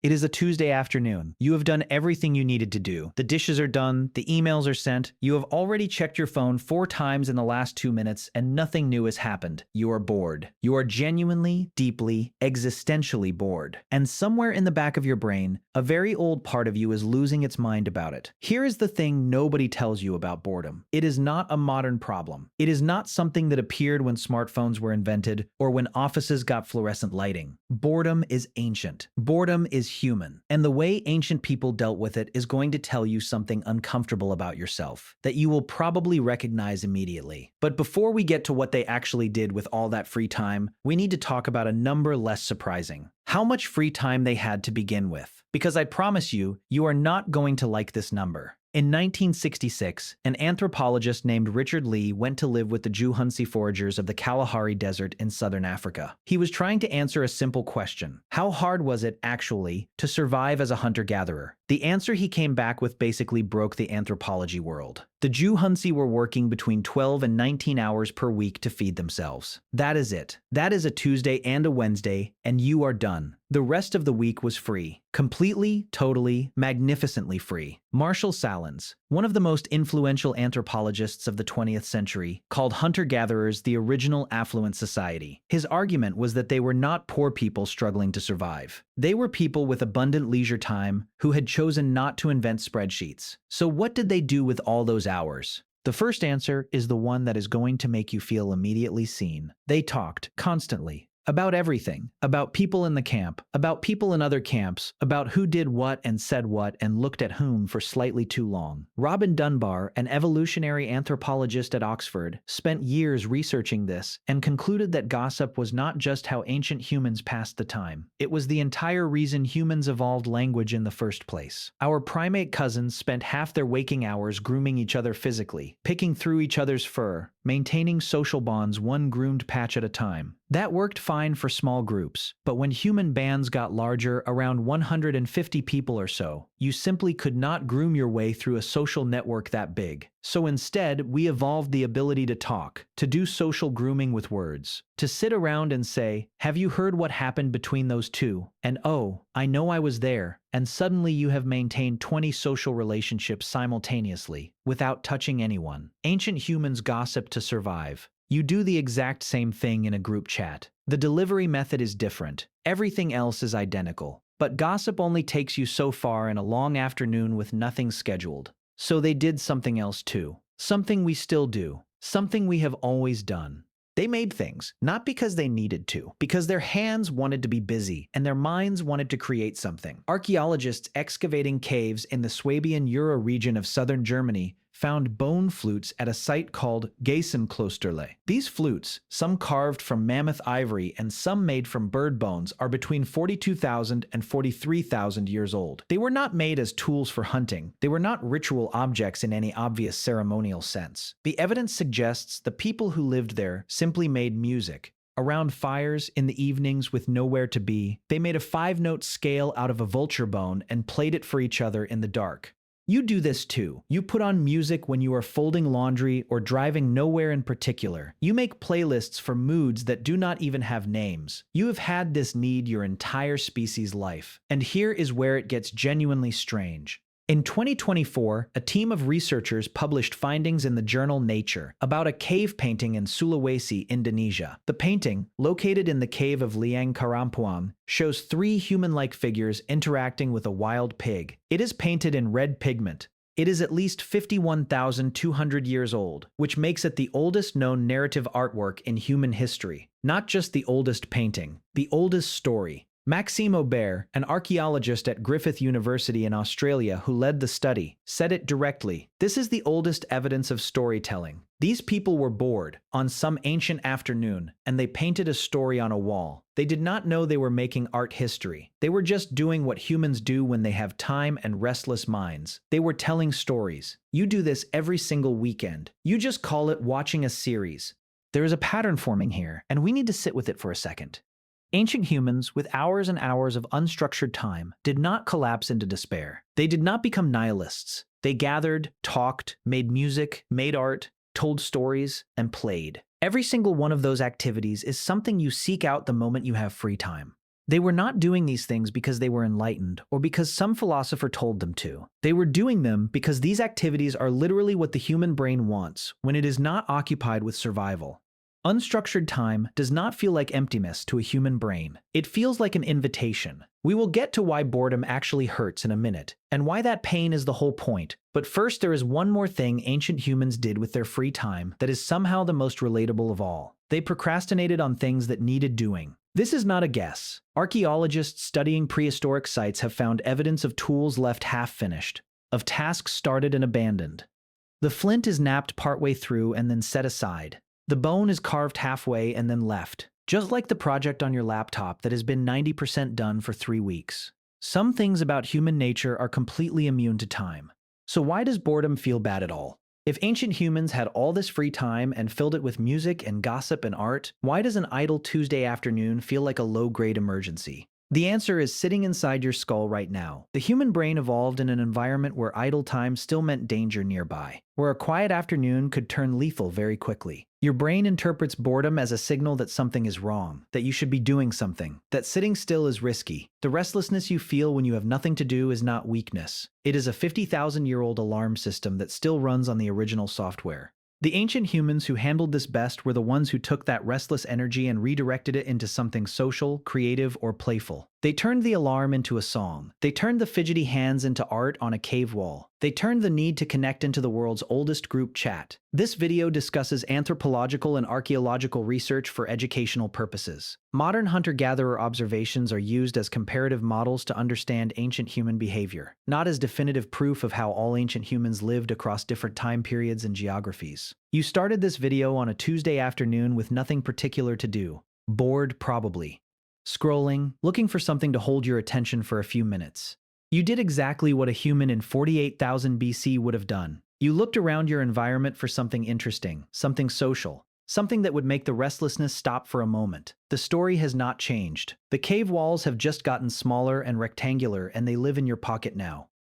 It is a Tuesday afternoon. You have done everything you needed to do. The dishes are done, the emails are sent. You have already checked your phone 4 times in the last 2 minutes, and nothing new has happened. You are bored. You are genuinely, deeply, existentially bored. And somewhere in the back of your brain, a very old part of you is losing its mind about it. Here is the thing nobody tells you about boredom. It is not a modern problem. It is not something that appeared when smartphones were invented or when offices got fluorescent lighting. Boredom is ancient. Boredom is human. And the way ancient people dealt with it is going to tell you something uncomfortable about yourself that you will probably recognize immediately. But before we get to what they actually did with all that free time, we need to talk about a number less surprising. How much free time they had to begin with. Because I promise you, you are not going to like this number. In 1966, an anthropologist named Richard Lee went to live with the Juhunsi foragers of the Kalahari Desert in southern Africa. He was trying to answer a simple question. How hard was it, actually, to survive as a hunter-gatherer? The answer he came back with basically broke the anthropology world. The Juhunsi were working between 12 and 19 hours per week to feed themselves. That is it. That is a Tuesday and a Wednesday, and you are done. The rest of the week was free. Completely, totally, magnificently free. Marshall Salins, one of the most influential anthropologists of the 20th century, called hunter-gatherers the original affluent society. His argument was that they were not poor people struggling to survive. They were people with abundant leisure time who had chosen not to invent spreadsheets. So what did they do with all those hours? The first answer is the one that is going to make you feel immediately seen. They talked constantly. About everything, about people in the camp, about people in other camps, about who did what and said what and looked at whom for slightly too long. Robin Dunbar, an evolutionary anthropologist at Oxford, spent years researching this and concluded that gossip was not just how ancient humans passed the time. It was the entire reason humans evolved language in the first place. Our primate cousins spent half their waking hours grooming each other physically, picking through each other's fur, maintaining social bonds one groomed patch at a time. That worked fine for small groups, but when human bands got larger, around 150 people or so, you simply could not groom your way through a social network that big. So instead, we evolved the ability to talk, to do social grooming with words, to sit around and say, "Have you heard what happened between those two?" And "Oh, I know I was there." And suddenly you have maintained 20 social relationships simultaneously, without touching anyone. Ancient humans gossiped to survive. You do the exact same thing in a group chat. The delivery method is different. Everything else is identical. But gossip only takes you so far in a long afternoon with nothing scheduled. So they did something else too. Something we still do. Something we have always done. They made things, not because they needed to, because their hands wanted to be busy and their minds wanted to create something. Archaeologists excavating caves in the Swabian Jura region of southern Germany found bone flutes at a site called Geisenklosterle. These flutes, some carved from mammoth ivory and some made from bird bones, are between 42,000 and 43,000 years old. They were not made as tools for hunting. They were not ritual objects in any obvious ceremonial sense. The evidence suggests the people who lived there simply made music. Around fires in the evenings with nowhere to be, they made a 5-note scale out of a vulture bone and played it for each other in the dark. You do this too. You put on music when you are folding laundry or driving nowhere in particular. You make playlists for moods that do not even have names. You have had this need your entire species' life. And here is where it gets genuinely strange. In 2024, a team of researchers published findings in the journal Nature about a cave painting in Sulawesi, Indonesia. The painting, located in the cave of Liang Karampuang, shows 3 human-like figures interacting with a wild pig. It is painted in red pigment. It is at least 51,200 years old, which makes it the oldest known narrative artwork in human history. Not just the oldest painting, the oldest story. Maxime Aubert, an archaeologist at Griffith University in Australia who led the study, said it directly. This is the oldest evidence of storytelling. These people were bored on some ancient afternoon, and they painted a story on a wall. They did not know they were making art history. They were just doing what humans do when they have time and restless minds. They were telling stories. You do this every single weekend. You just call it watching a series. There is a pattern forming here, and we need to sit with it for a second. Ancient humans, with hours and hours of unstructured time, did not collapse into despair. They did not become nihilists. They gathered, talked, made music, made art, told stories, and played. Every single one of those activities is something you seek out the moment you have free time. They were not doing these things because they were enlightened or because some philosopher told them to. They were doing them because these activities are literally what the human brain wants when it is not occupied with survival. Unstructured time does not feel like emptiness to a human brain. It feels like an invitation. We will get to why boredom actually hurts in a minute, and why that pain is the whole point. But first, there is one more thing ancient humans did with their free time that is somehow the most relatable of all. They procrastinated on things that needed doing. This is not a guess. Archaeologists studying prehistoric sites have found evidence of tools left half-finished, of tasks started and abandoned. The flint is knapped partway through and then set aside. The bone is carved halfway and then left, just like the project on your laptop that has been 90% done for 3 weeks. Some things about human nature are completely immune to time. So why does boredom feel bad at all? If ancient humans had all this free time and filled it with music and gossip and art, why does an idle Tuesday afternoon feel like a low-grade emergency? The answer is sitting inside your skull right now. The human brain evolved in an environment where idle time still meant danger nearby, where a quiet afternoon could turn lethal very quickly. Your brain interprets boredom as a signal that something is wrong, that you should be doing something, that sitting still is risky. The restlessness you feel when you have nothing to do is not weakness. It is a 50,000-year-old alarm system that still runs on the original software. The ancient humans who handled this best were the ones who took that restless energy and redirected it into something social, creative, or playful. They turned the alarm into a song. They turned the fidgety hands into art on a cave wall. They turned the need to connect into the world's oldest group chat. This video discusses anthropological and archaeological research for educational purposes. Modern hunter-gatherer observations are used as comparative models to understand ancient human behavior, not as definitive proof of how all ancient humans lived across different time periods and geographies. You started this video on a Tuesday afternoon with nothing particular to do. Bored, probably. Scrolling, looking for something to hold your attention for a few minutes. You did exactly what a human in 48,000 BC would have done. You looked around your environment for something interesting, something social, something that would make the restlessness stop for a moment. The story has not changed. The cave walls have just gotten smaller and rectangular, and they live in your pocket now.